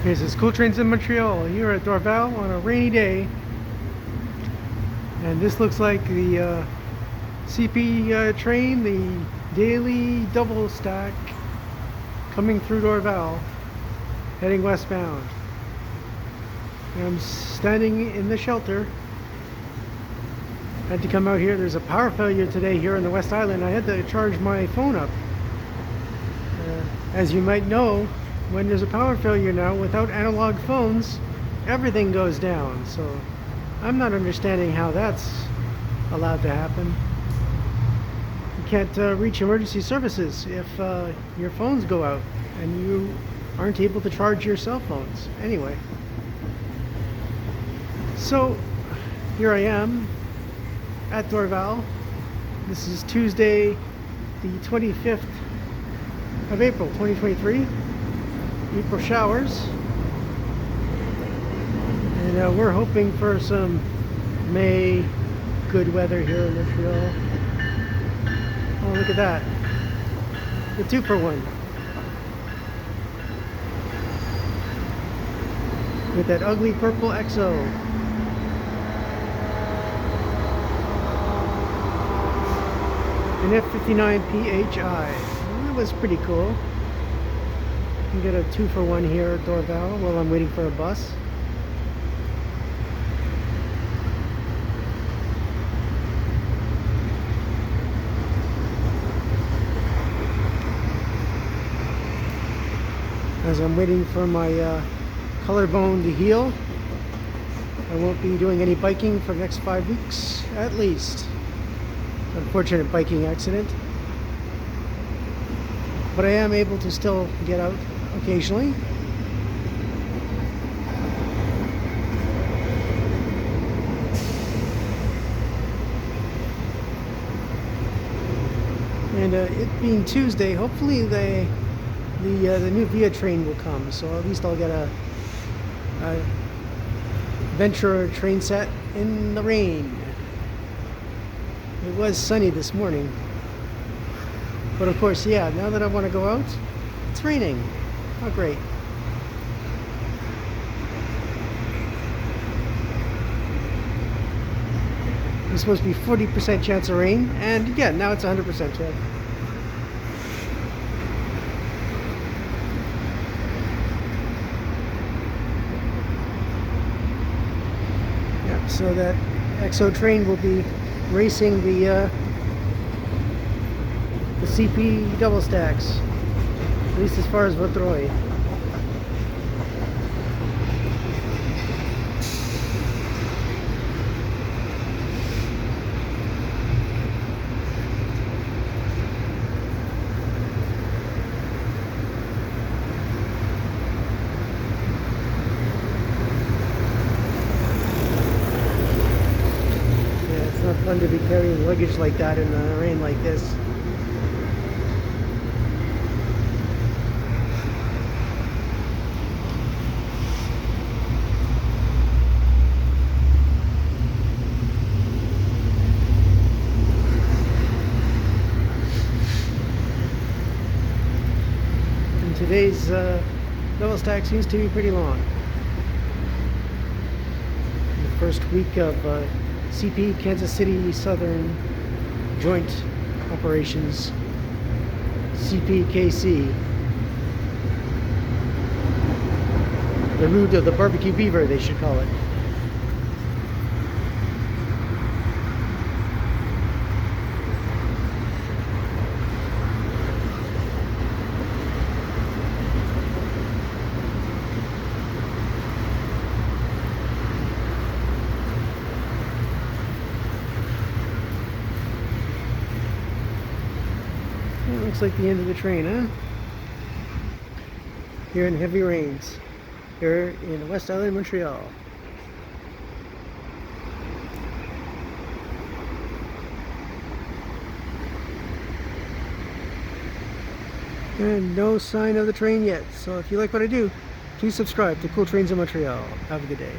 Here's this Cool Trains in Montreal here at Dorval on a rainy day. And this looks like the CP train, the daily double stack coming through Dorval, heading westbound. And I'm standing in the shelter. I had to come out here. There's a power failure today here in the West Island. I had to charge my phone up. As you might know, when there's a power failure now, without analog phones, everything goes down. So I'm not understanding how that's allowed to happen. You can't reach emergency services if your phones go out and you aren't able to charge your cell phones. Anyway, so here I am at Dorval. This is Tuesday, the 25th of April, 2023. April showers, and we're hoping for some May good weather here in Montreal. Oh, look at that, the 2-for-1 with that ugly purple EXO. An F59PHi. That was pretty cool. You can get a 2-for-1 here at Dorval while I'm waiting for a bus. As I'm waiting for my collarbone to heal, I won't be doing any biking for the next 5 weeks at least. Unfortunate biking accident. But I am able to still get out occasionally. And it being Tuesday, hopefully the new VIA train will come, so at least I'll get a venture train set in the rain. It was sunny this morning, but of course, yeah, now that I want to go out, it's raining. Oh, great. It's supposed to be 40% chance of rain, and yeah, now it's 100% chance. Yeah, so that EXO train will be racing the CP double stacks, at least as far as Vaudreuil. Yeah, it's not fun to be carrying luggage like that in the rain like this. Today's double stack seems to be pretty long. The first week of CP Kansas City Southern Joint Operations, CPKC. The route of the barbecue beaver, they should call it. It looks like the end of the train, huh? Here in heavy rains, here in the West Island, Montreal. And no sign of the train yet. So if you like what I do, please subscribe to Cool Trains in Montreal. Have a good day.